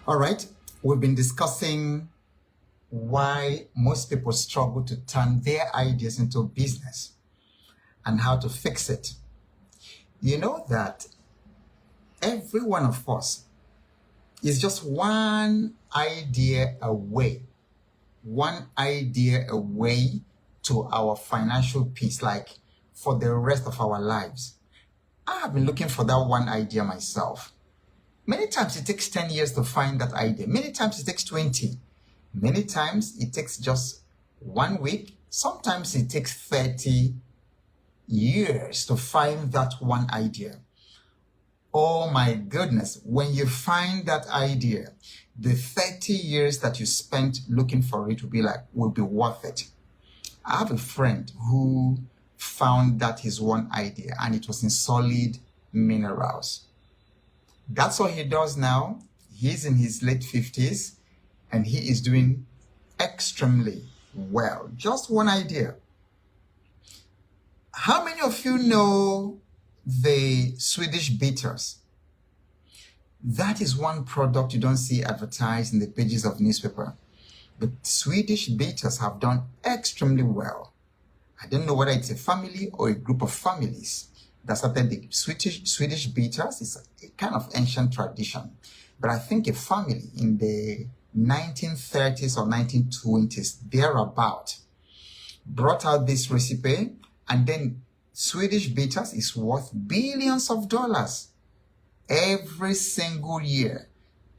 All right, we've been discussing why most people struggle to turn their ideas into business and how to fix it. You know that every one of us is just one idea away to our financial peace, like for the rest of our lives. I have been looking for that one idea myself. Many times it takes 10 years to find that idea. Many times it takes 20. Many times it takes just 1 week. Sometimes it takes 30 years to find that one idea. Oh my goodness, when you find that idea, the 30 years that you spent looking for it will be worth it. I have a friend who found that his one idea, and it was in solid minerals. That's what he does now. He's in his late 50s and he is doing extremely well. Just one idea. How many of you know the Swedish bitters? That is one product you don't see advertised in the pages of newspaper. But Swedish bitters have done extremely well. I don't know whether it's a family or a group of families that started the Swedish bitters. It's a kind of ancient tradition. But I think a family in the 1930s or 1920s, thereabout, brought out this recipe, and then Swedish bitters is worth billions of dollars every single year.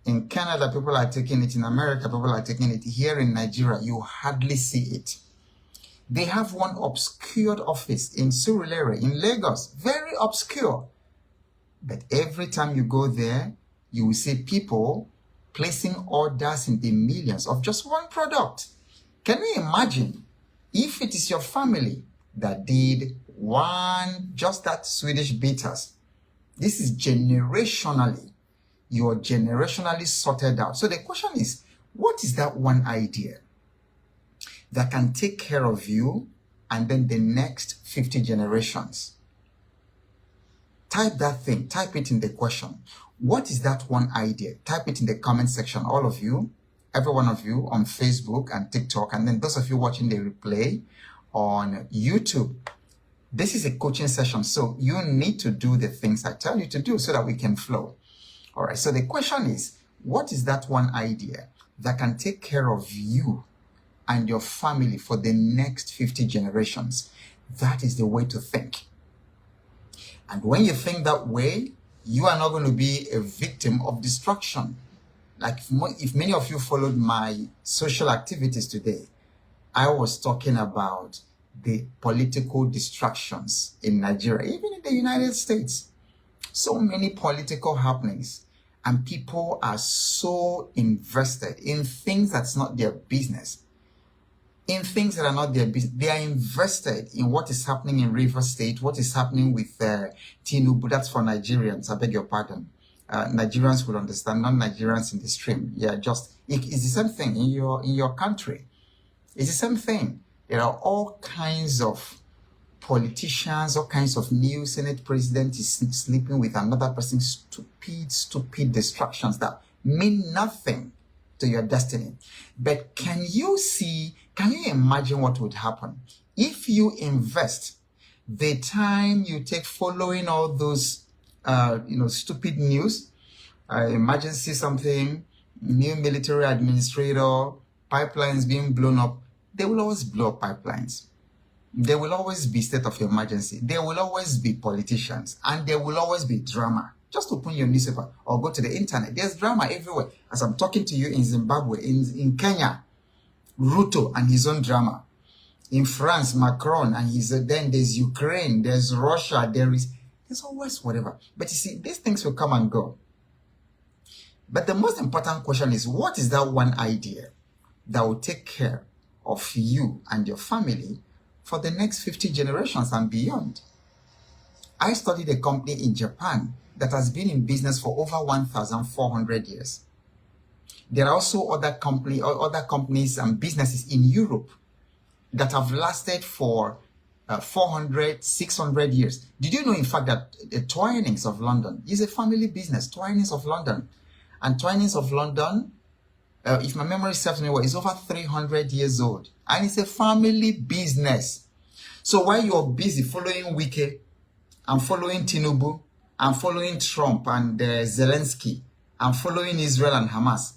In Canada, people are taking it. In America, people are taking it. Here in Nigeria, you hardly see it. They have one obscure office in Surulere, in Lagos, very obscure. But every time you go there, you will see people placing orders in the millions of just one product. Can you imagine if it is your family that did just that Swedish bitters? This is generationally. You're generationally sorted out. So the question is, what is that one idea that can take care of you and then the next 50 generations? Type that thing, type it in the question. What is that one idea? Type it in the comment section, all of you, every one of you on Facebook and TikTok, and then those of you watching the replay on YouTube. This is a coaching session, so you need to do the things I tell you to do so that we can flow. All right, so the question is, what is that one idea that can take care of you and your family for the next 50 generations? That is the way to think. And when you think that way, you are not going to be a victim of destruction. Like if many of you followed my social activities today, I was talking about the political distractions in Nigeria, even in the United States. So many political happenings, and people are so invested in things that's not their business. In things that are not their business. They are invested in what is happening in River State, what is happening with Tinubu. That's for Nigerians, I beg your pardon. Nigerians will understand, not Nigerians in the stream. Yeah, it's the same thing in your country. It's the same thing. There are all kinds of politicians, all kinds of new Senate president is sleeping with another person. Stupid distractions that mean nothing to your destiny. But can you imagine what would happen if you invest the time you take following all those stupid news, emergency something, new military administrator, pipelines being blown up? They will always blow up pipelines. There will always be state of emergency. There will always be politicians, and there will always be drama. Just open your newspaper or go to the internet. There's drama everywhere. As I'm talking to you in Zimbabwe, in Kenya, Ruto and his own drama. In France, Macron and then there's Ukraine, there's Russia, there's always whatever. But you see, these things will come and go. But the most important question is, what is that one idea that will take care of you and your family for the next 50 generations and beyond? I studied a company in Japan that has been in business for over 1,400 years. There are also other companies and businesses in Europe that have lasted for 400, 600 years. Did you know, in fact, that the Twinings of London is a family business, Twinings of London? And Twinings of London, if my memory serves me well, is over 300 years old. And it's a family business. So while you're busy following Wike and following Tinubu and following Trump and Zelensky and following Israel and Hamas,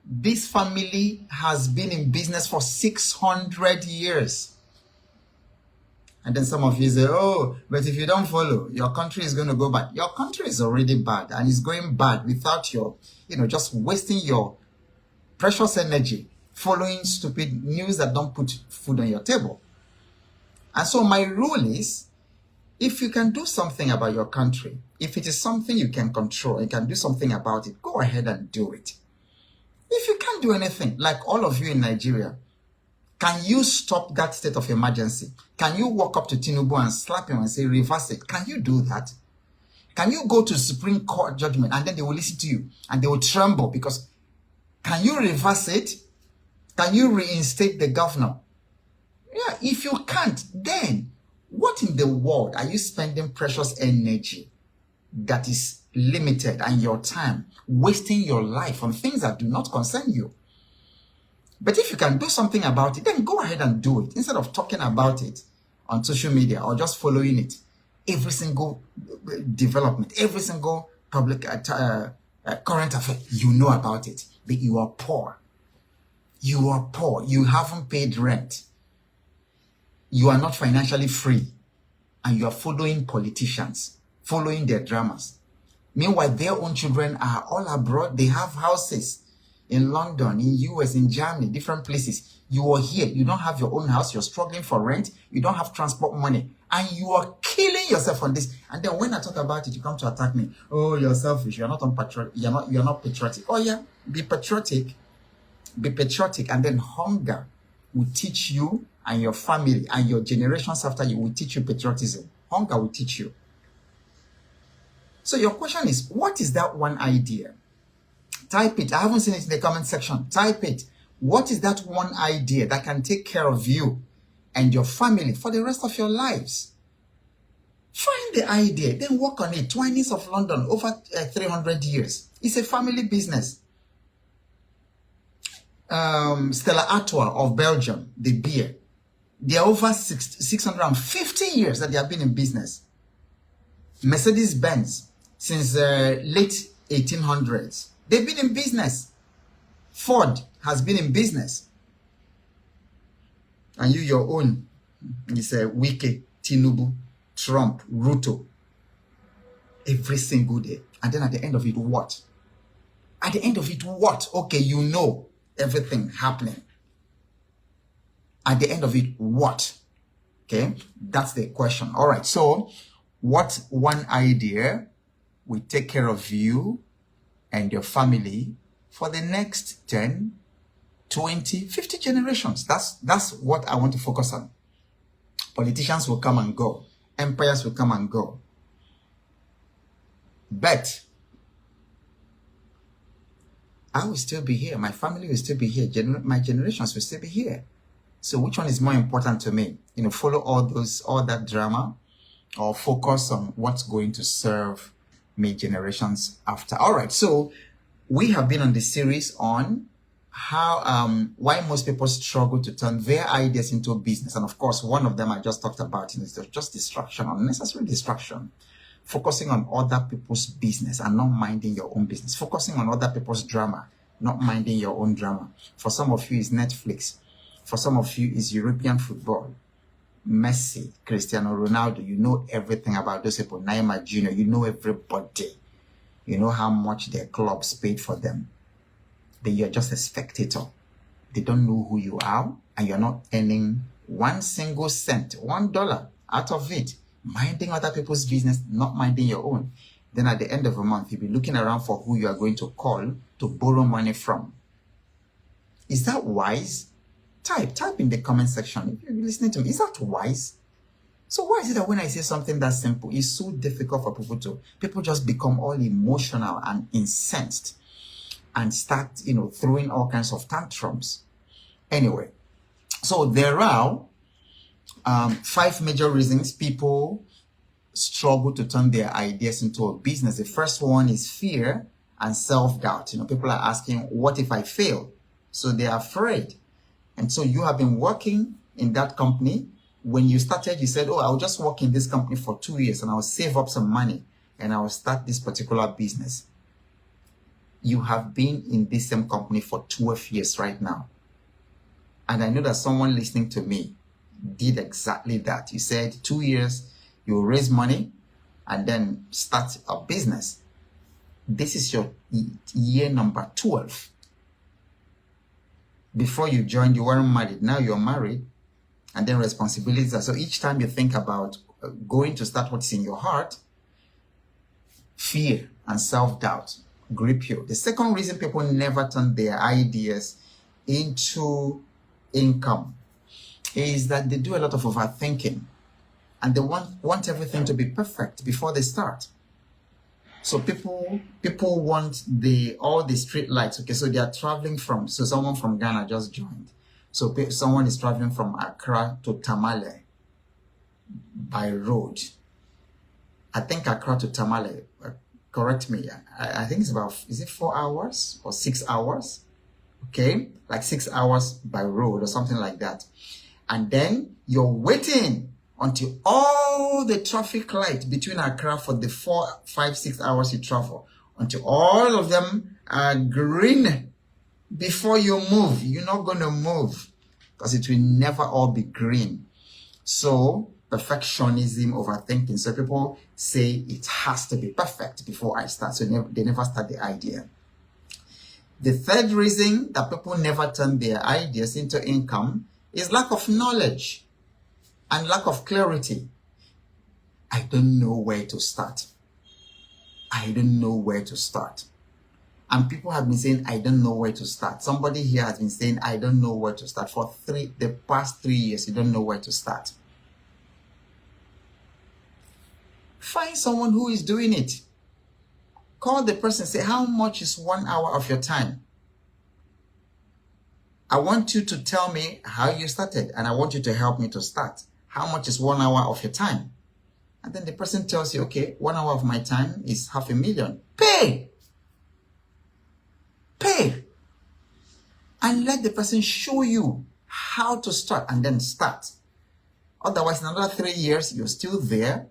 this family has been in business for 600 years. And then some of you say, oh, but if you don't follow, your country is going to go bad. Your country is already bad and it's going bad without your, just wasting your precious energy following stupid news that don't put food on your table. And so my rule is, if you can do something about your country, if it is something you can control, you can do something about it, go ahead and do it. If you can't do anything, like all of you in Nigeria, can you stop that state of emergency? Can you walk up to Tinubu and slap him and say, reverse it? Can you do that? Can you go to Supreme Court judgment and then they will listen to you and they will tremble because can you reverse it? Can you reinstate the governor? Yeah, if you can't, then what in the world are you spending precious energy that is limited and your time, wasting your life on things that do not concern you? But if you can do something about it, then go ahead and do it instead of talking about it on social media or just following it. Every single development, every single public current affair, you know about it, but you are poor. You are poor. You haven't paid rent. You are not financially free. And you are following politicians, following their dramas. Meanwhile, their own children are all abroad. They have houses in London, in US, in Germany, different places. You are here. You don't have your own house. You're struggling for rent. You don't have transport money. And you are killing yourself on this. And then when I talk about it, you come to attack me. Oh, you're selfish. You're not unpatriotic. You're not patriotic. Oh yeah, be patriotic. Be patriotic. And then hunger will teach you and your family and your generations after you will teach you patriotism. Hunger will teach you. So your question is, what is that one idea? Type it. I haven't seen it in the comment section. Type it. What is that one idea that can take care of you and your family for the rest of your lives? Find the idea, then work on it. Twinings of London, over 300 years. It's a family business. Stella Artois of Belgium, the beer. They are over 650 years that they have been in business. Mercedes-Benz, since late 1800s. They've been in business. Ford has been in business. And you, your own, is Wike, Tinubu, Trump, Ruto. Every single day. And then at the end of it, what? At the end of it, what? Okay, you know everything happening. At the end of it, what? Okay, that's the question. All right, so what one idea will take care of you and your family for the next 10, 20, 50 generations? That's what I want to focus on. Politicians will come and go. Empires will come and go. But I will still be here. My family will still be here. My generations will still be here. So which one is more important to me? Follow all that drama, or focus on what's going to serve me generations after. All right. So we have been on the series on how why most people struggle to turn their ideas into a business. And of course, one of them I just talked about is just distraction, unnecessary distraction. Focusing on other people's business and not minding your own business. Focusing on other people's drama, not minding your own drama. For some of you, it's Netflix. For some of you, it's European football. Messi, Cristiano Ronaldo, you know everything about those people. Neymar Jr., you know everybody. You know how much their clubs paid for them. But you're just a spectator. They don't know who you are, and you're not earning one single cent, $1 out of it. Minding other people's business, not minding your own. Then at the end of a month, you'll be looking around for who you are going to call to borrow money from. Is that wise? Type in the comment section if you're listening to me. Is that wise? So why is it that when I say something that simple, it's so difficult for people just become all emotional and incensed and start, throwing all kinds of tantrums. Anyway, so there are 5 major reasons people struggle to turn their ideas into a business. The first one is fear and self-doubt. People are asking, what if I fail? So they are afraid. And so you have been working in that company. When you started, you said, I'll just work in this company for 2 years and I'll save up some money and I'll start this particular business. You have been in this same company for 12 years right now. And I know that someone listening to me did exactly that. You said 2 years, you'll raise money and then start a business. This is your year number 12. Before you joined, you weren't married. Now you're married. And then responsibilities are. So each time you think about going to start what's in your heart, fear and self-doubt grip you. The second reason people never turn their ideas into income is that they do a lot of overthinking and they want everything to be perfect before they start. So people want all the street lights. Okay, so they are traveling so someone from Ghana just joined. So someone is traveling from Accra to Tamale by road. I think Accra to Tamale, correct me, I think it's about, is it 4 hours or 6 hours? Okay, like 6 hours by road or something like that. And then you're waiting until all the traffic lights between Accra for the 4, 5, 6 hours you travel, until all of them are green before you move. You're not going to move because it will never all be green. So perfectionism, overthinking. So people say it has to be perfect before I start. So they never start the idea. The third reason that people never turn their ideas into income is lack of knowledge and lack of clarity. I don't know where to start. I don't know where to start. And people have been saying, I don't know where to start. Somebody here has been saying, I don't know where to start. For the past 3 years, you don't know where to start. Find someone who is doing it. Call the person, say, how much is 1 hour of your time? I want you to tell me how you started, and I want you to help me to start. How much is 1 hour of your time? And then the person tells you, okay, 1 hour of my time is $500,000. Pay! Pay! And let the person show you how to start and then start. Otherwise, in another 3 years, you're still there.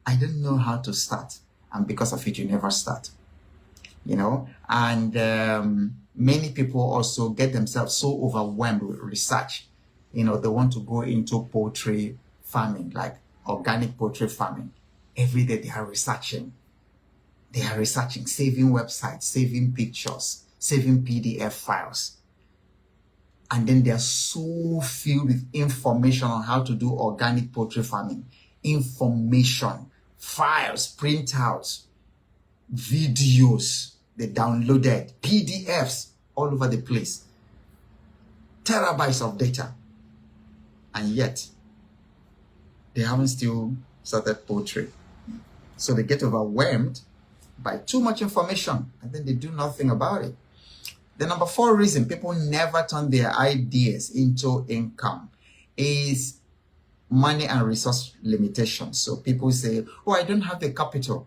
I don't know how to start. And because of it, you never start. And many people also get themselves so overwhelmed with research. They want to go into poultry farming, like organic poultry farming. Every day they are researching. They are researching, saving websites, saving pictures, saving PDF files. And then they are so filled with information on how to do organic poultry farming. Information, files, printouts, videos they downloaded, PDFs all over the place, terabytes of data, and yet they haven't still started poultry. So they get overwhelmed by too much information and then they do nothing about it. The number 4 reason people never turn their ideas into income is money and resource limitations. So people say, I don't have the capital.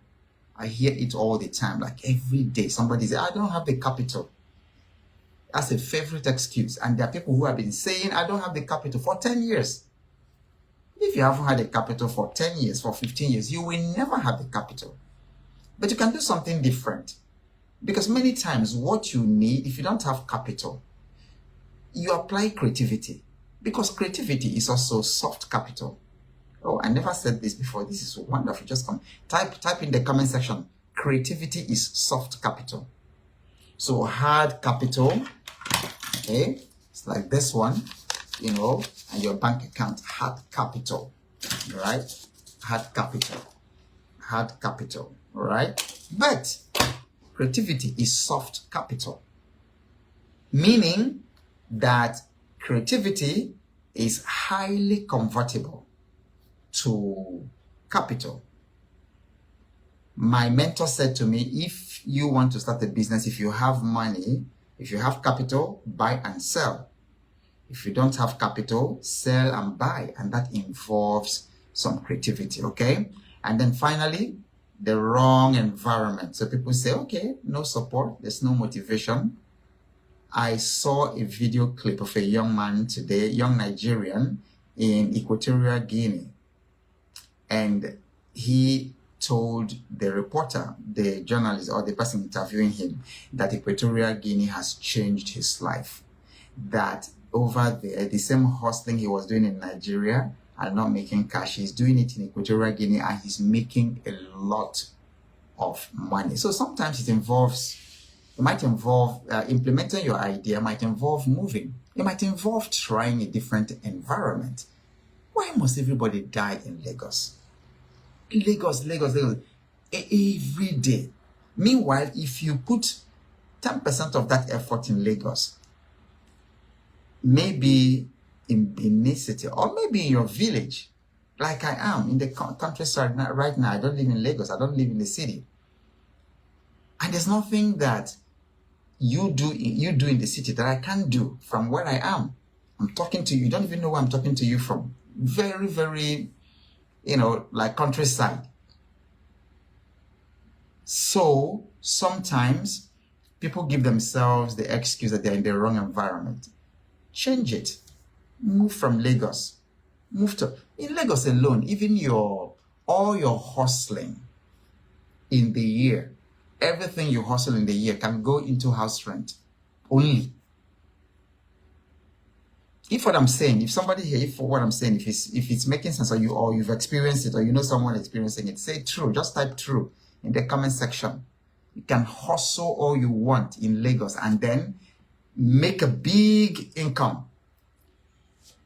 I hear it all the time, like every day. Somebody says, I don't have the capital. That's a favorite excuse. And there are people who have been saying, I don't have the capital for 10 years. If you haven't had a capital for 10 years, for 15 years, you will never have the capital. But you can do something different. Because many times what you need, if you don't have capital, you apply creativity. Because creativity is also soft capital. I never said this before. This is wonderful. Just type in the comment section. Creativity is soft capital. So hard capital, okay? It's like this one, and your bank account, hard capital, right? Hard capital, right? But creativity is soft capital, meaning that creativity is highly convertible to capital. My mentor said to me, if you want to start a business, if you have money, if you have capital, buy and sell. If you don't have capital, sell and buy. And that involves some creativity, okay? And then finally, the wrong environment. So people say, okay, no support, there's no motivation. I saw a video clip of a young man today, young Nigerian in Equatorial Guinea. And he told the reporter, the journalist, or the person interviewing him, that Equatorial Guinea has changed his life. That over there, the same hustling he was doing in Nigeria and not making cash, he's doing it in Equatorial Guinea and he's making a lot of money. So sometimes it might involve implementing your idea, might involve moving. It might involve trying a different environment. Why must everybody die in Lagos? Lagos, Lagos, Lagos, every day. Meanwhile, if you put 10% of that effort in Lagos, maybe in this city, or maybe in your village, like I am in the countryside right now. I don't live in Lagos, I don't live in the city. And there's nothing that you do in the city that I can't do from where I am. I'm talking to you. You don't even know where I'm talking to you from. Very, very, like countryside. So sometimes people give themselves the excuse that they're in the wrong environment. Change it. Move from Lagos. In Lagos alone, even all your hustling in the year, everything you hustle in the year can go into house rent only. If what I'm saying, if it's making sense, or you've experienced it, or you know someone experiencing it, say true. Just type true in the comment section. You can hustle all you want in Lagos and then make a big income,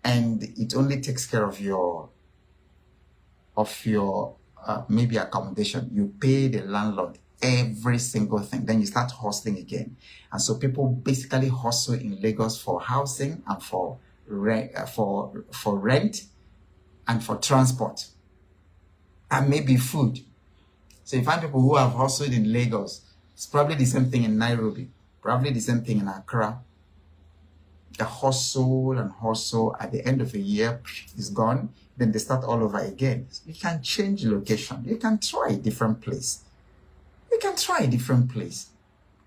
and it only takes care of your maybe accommodation. You pay the landlord every single thing, then you start hustling again. And so people basically hustle in Lagos for housing and for rent, and for transport, and maybe food. So you find people who have hustled in Lagos. It's probably the same thing in Nairobi, probably the same thing in Accra. The hustle and hustle, at the end of a year is gone. Then they start all over again. You can change location. You can try a different place.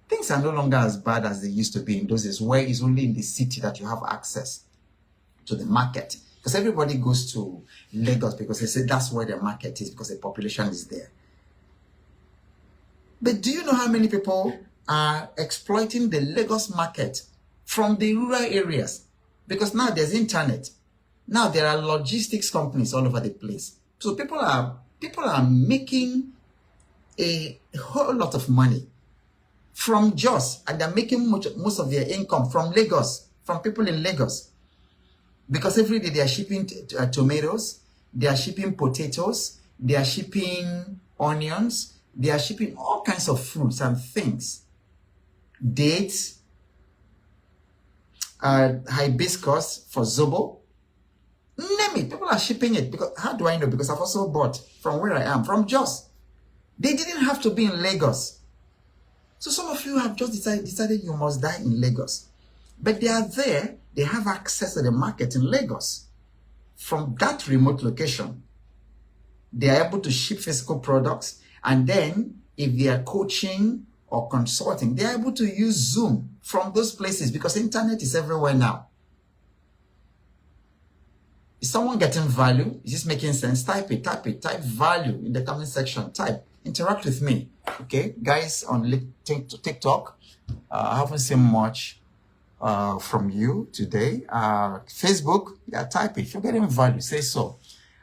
Things are no longer as bad as they used to be in those days, where it's only in the city that you have access to the market. Because everybody goes to Lagos because they say that's where the market is, because the population is there. But do you know how many people are exploiting the Lagos market from the rural areas? Because now there's internet. Now there are logistics companies all over the place. So people are making a whole lot of money from Jos, and they're making most of their income from Lagos, from people in Lagos. Because every day they are shipping tomatoes, they are shipping potatoes, they are shipping onions, they are shipping all kinds of fruits and things. Dates, hibiscus for zobo. Name it, people are shipping it. Because how do I know? Because I've also bought from where I am, from Jos. They didn't have to be in Lagos. So some of you have just decided you must die in Lagos. But they are there, they have access to the market in Lagos. From that remote location, they are able to ship physical products. And then if they are coaching or consulting, they are able to use Zoom from those places, because internet is everywhere now. Is someone getting value? Is this making sense? Type value in the comment section. Interact with me. Okay, guys on TikTok, I haven't seen much from you today. Facebook, type it. If you're getting value, say so.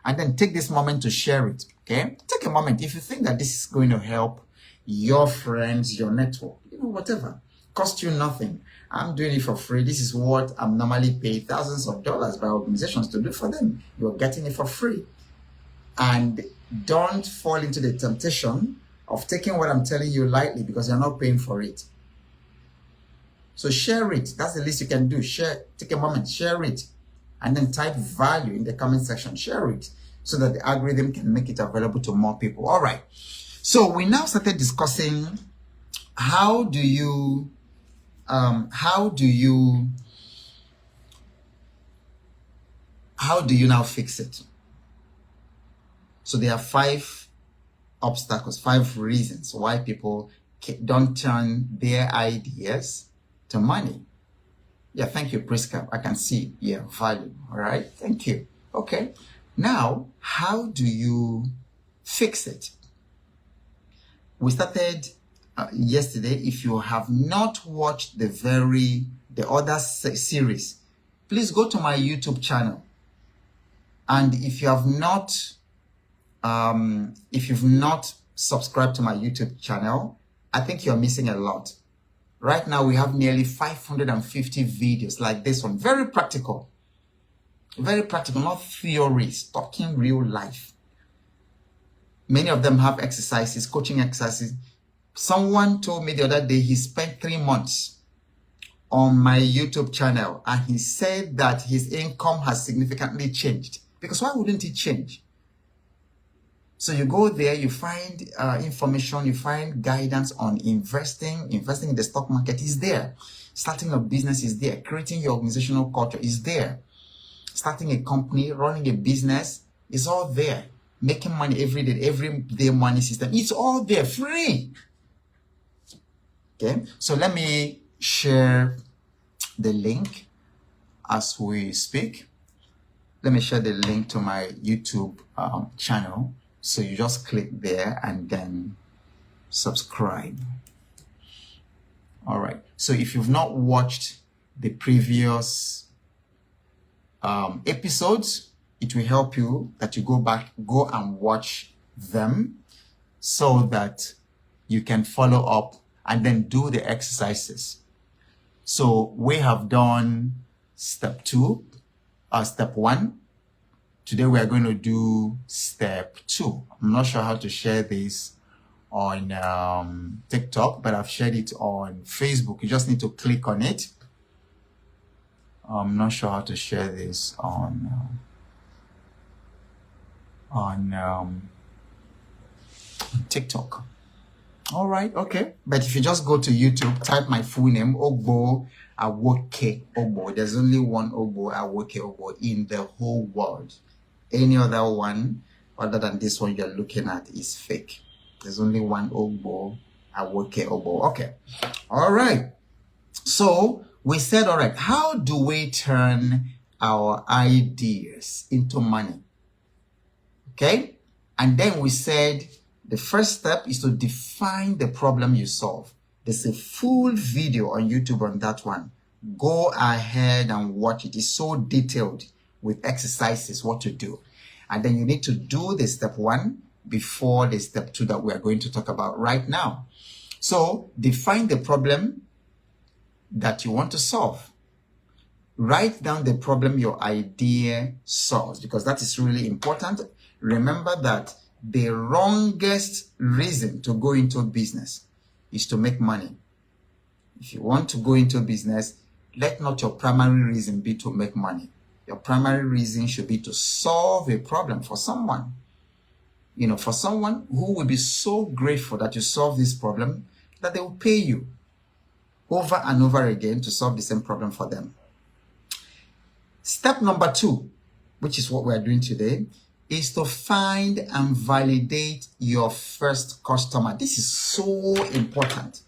And then take this moment to share it. Okay, take a moment. If you think that this is going to help your friends, your network, whatever, cost you nothing. I'm doing it for free. This is what I'm normally paid thousands of dollars by organizations to do for them. You're getting it for free. And don't fall into the temptation of taking what I'm telling you lightly, because you're not paying for it. So share it. That's the least you can do. Share. Take a moment, share it. And then type value in the comment section. Share it so that the algorithm can make it available to more people. All right. So we now started discussing how do you now fix it? So there are 5 obstacles, 5 reasons why people don't turn their ideas to money. Yeah, thank you, Priska. I can see, yeah, value. All right, thank you. Okay, now, how do you fix it? We started yesterday. If you have not watched the other series, please go to my YouTube channel. And if you've not subscribed to my YouTube channel, I think you're missing a lot. Right now, we have nearly 550 videos like this one. Very practical, not theories, talking real life. Many of them have exercises, coaching exercises. Someone told me the other day he spent 3 months on my YouTube channel, and he said that his income has significantly changed. Because why wouldn't it change? So you go there, you find information, you find guidance on investing in the stock market is there. Starting a business is there. Creating your organizational culture is there. Starting a company, running a business is all there. Making money every day money system, it's all there, free. Okay, so let me share the link as we speak. Let me share the link to my YouTube channel. So you just click there and then subscribe. All right. So if you've not watched the previous episodes, it will help you that you go and watch them so that you can follow up and then do the exercises. So we have done step 1. Today we are going to do step 2. I'm not sure how to share this on TikTok, but I've shared it on Facebook. You just need to click on it. I'm not sure how to share this on TikTok. All right, okay. But if you just go to YouTube, type my full name, Ogbo Awoke Ogbo. There's only one Ogbo Awoke Ogbo in the whole world. Any other one other than this one you're looking at is fake. There's only one Ogbo Awoke Ogbo. Okay. All right. So we said, all right, how do we turn our ideas into money? Okay. And then we said the first step is to define the problem you solve. There's a full video on YouTube on that one. Go ahead and watch it. It's so detailed with exercises, what to do. And then you need to do the step 1 before the step 2 that we are going to talk about right now. So define the problem that you want to solve. Write down the problem your idea solves, because that is really important. Remember that the wrongest reason to go into business is to make money. If you want to go into business, let not your primary reason be to make money. Your primary reason should be to solve a problem for someone. You know, for someone who will be so grateful that you solve this problem that they will pay you over and over again to solve the same problem for them. Step number 2, which is what we are doing today, is to find and validate your first customer. This is so important.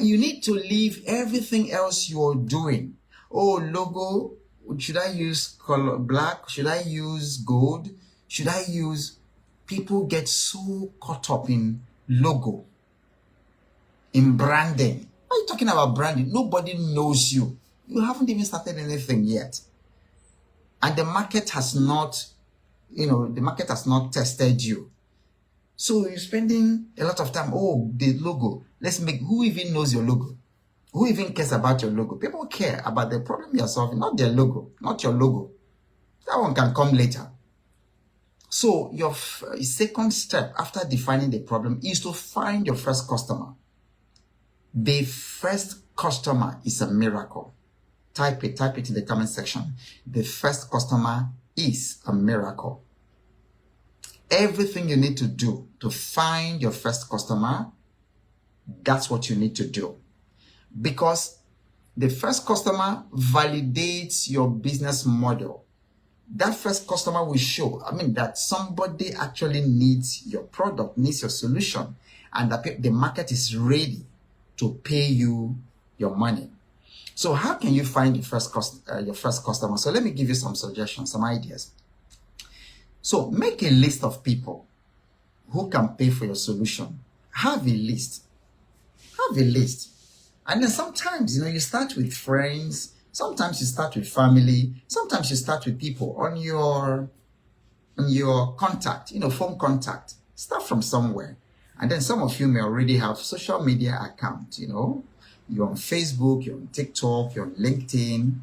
You need to leave everything else you're doing. Oh, logo, should I use color black? Should I use gold? Should I use... People get so caught up in logo, in branding. Why are you talking about branding? Nobody knows you. You haven't even started anything yet. And the market has not, tested you. So you're spending a lot of time, oh, the logo. Who even knows your logo? Who even cares about your logo? People care about the problem you're solving, not their logo, not your logo. That one can come later. So your second step after defining the problem is to find your first customer. The first customer is a miracle. Type it in the comment section. The first customer is a miracle. Everything you need to do to find your first customer, that's what you need to do. Because the first customer validates your business model. that first customer will show, that somebody actually needs your product, needs your solution, and that the market is ready to pay you your money. So how can you find your first customer? So let me give you some suggestions, some ideas. So make a list of people who can pay for your solution. Have a list. And then sometimes, you start with friends. Sometimes you start with family. Sometimes you start with people on your contact, phone contact. Start from somewhere. And then some of you may already have social media accounts, You're on Facebook, you're on TikTok, you're on LinkedIn.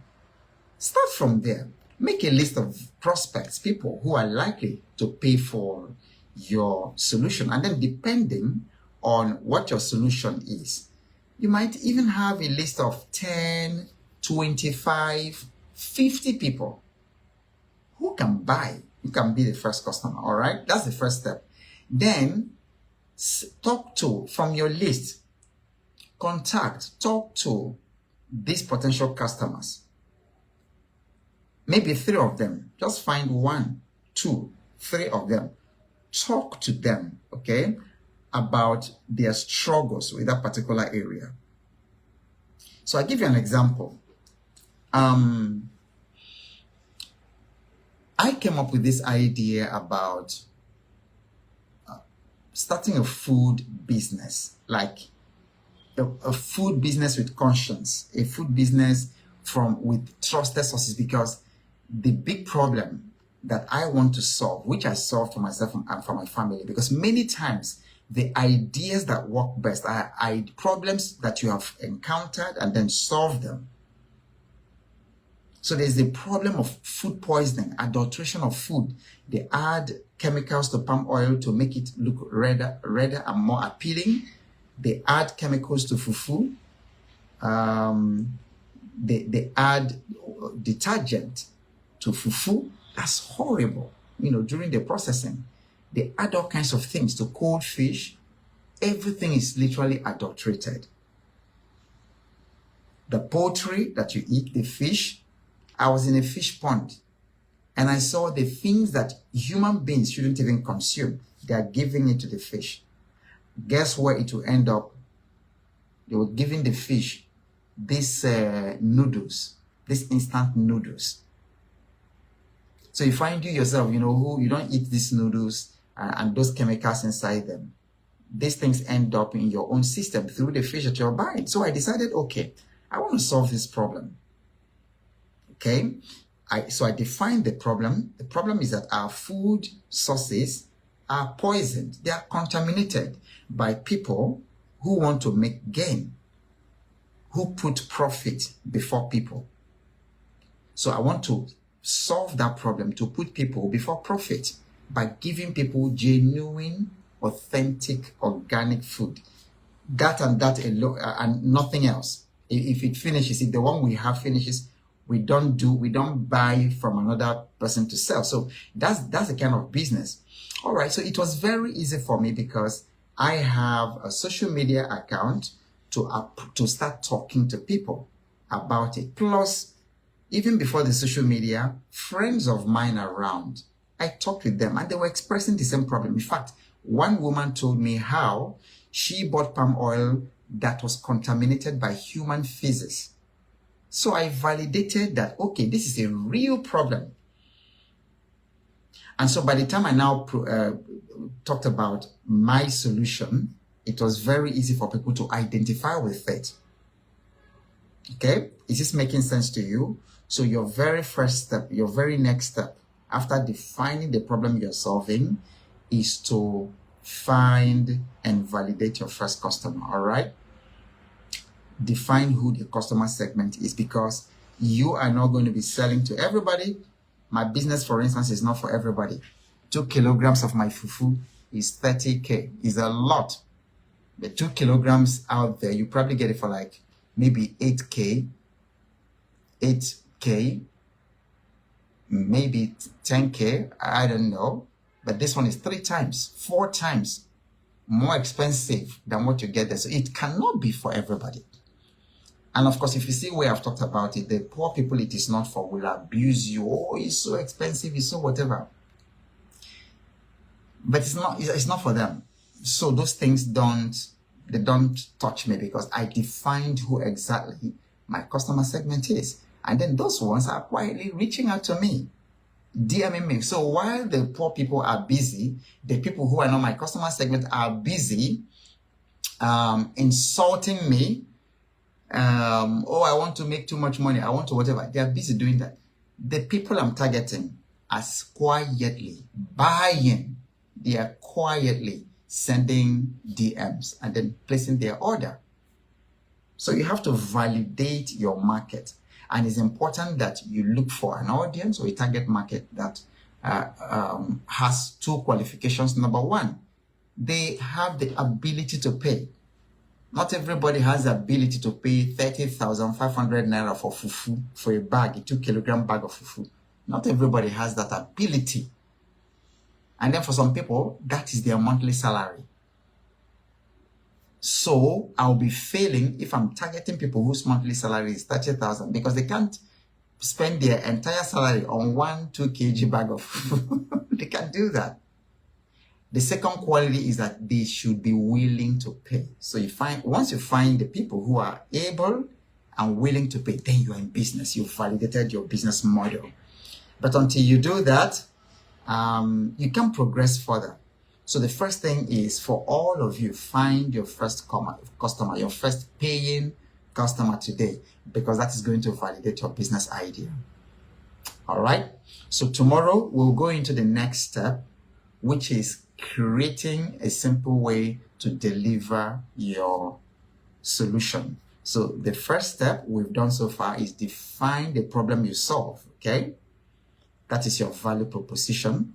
Start from there. Make a list of prospects, people who are likely to pay for your solution. And then depending on what your solution is, you might even have a list of 10, 25, 50 people who can buy. You can be the first customer, all right? That's the first step. Then talk to, from your list, talk to these potential customers. Maybe 3 of them. Just find 1, 2, 3 of them. Talk to them, okay, about their struggles with that particular area. So I'll give you an example. I came up with this idea about starting a food business, like a food business with conscience, a food business with trusted sources, because the big problem that I want to solve, which I solve for myself and for my family, because many times the ideas that work best are problems that you have encountered and then solve them. So there's the problem of food poisoning, adulteration of food. They add chemicals to palm oil to make it look redder and more appealing. They add chemicals to fufu. They add detergent to fufu. That's horrible. During the processing, they add all kinds of things to cold fish. Everything is literally adulterated. The poultry that you eat, the fish. I was in a fish pond and I saw the things that human beings shouldn't even consume. They are giving it to the fish. Guess where it will end up? They were giving the fish these noodles, these instant noodles. So you find yourself, who you don't eat these noodles and those chemicals inside them. These things end up in your own system through the fish that you're buying. So I decided, okay, I want to solve this problem. Okay, so I defined the problem. The problem is that our food sources are poisoned. They are contaminated by people who want to make gain, who put profit before people. So I want to solve that problem, to put people before profit by giving people genuine, authentic, organic food. That and that alone, and nothing else. If it finishes, if the one we have finishes, we don't buy from another person to sell. So that's the kind of business. All right. So it was very easy for me because I have a social media account to start talking to people about it. Plus, even before the social media, friends of mine around, I talked with them and they were expressing the same problem. In fact, one woman told me how she bought palm oil that was contaminated by human feces. So I validated that, okay, this is a real problem. And so by the time I now talked about my solution, it was very easy for people to identify with it. Okay? Is this making sense to you? So your very first step, your very next step, after defining the problem you're solving, is to find and validate your first customer, all right? Define who the customer segment is, because you are not going to be selling to everybody. My business, for instance, is not for everybody. 2 kilograms of my fufu is 30K. Is a lot. The 2 kilograms out there, you probably get it for like maybe 8K, maybe 10K. I don't know. But this one is 3 times, 4 times more expensive than what you get there. So it cannot be for everybody. And of course, if you see where I've talked about it, the poor people it is not for will abuse you. Oh, it's so expensive, it's so whatever. But it's not for them. So those things don't touch me because I defined who exactly my customer segment is. And then those ones are quietly reaching out to me, DMing me. So while the poor people are busy, the people who are not my customer segment are busy insulting me. Oh, I want to make too much money. I want to whatever. They are busy doing that. The people I'm targeting are quietly buying. They are quietly sending DMs and then placing their order. So you have to validate your market. And it's important that you look for an audience or a target market that has two qualifications. Number one, they have the ability to pay. Not everybody has the ability to pay 30,500 naira for fufu, for a bag, a 2-kilogram bag of fufu. Not everybody has that ability. And then for some people, that is their monthly salary. So I'll be failing if I'm targeting people whose monthly salary is 30,000 because they can't spend their entire salary on 1-2 kg bag of fufu. They can't do that. The second quality is that they should be willing to pay. So once you find the people who are able and willing to pay, then you're in business. You've validated your business model. But until you do that, you can progress further. So the first thing is for all of you, find your first customer, your first paying customer today, because that is going to validate your business idea. All right. So tomorrow we'll go into the next step, which is creating a simple way to deliver your solution. So the first step we've done so far is define the problem you solve. Okay. That is your value proposition.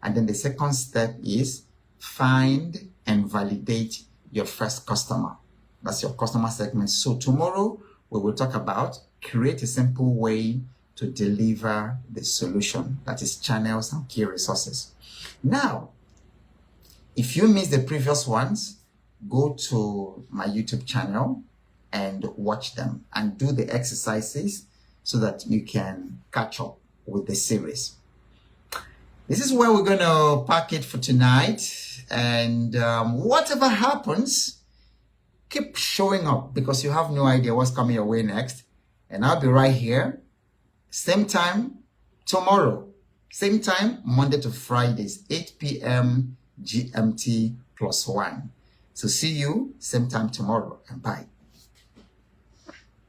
And then the second step is find and validate your first customer. That's your customer segment. So tomorrow we will talk about create a simple way to deliver the solution. That is channels and key resources. Now, if you missed the previous ones, go to my YouTube channel and watch them and do the exercises so that you can catch up with the series. This is where we're going to park it for tonight. And whatever happens, keep showing up because you have no idea what's coming your way next. And I'll be right here, same time tomorrow, same time Monday to Fridays, 8 p.m. GMT +1. So see you same time tomorrow and bye.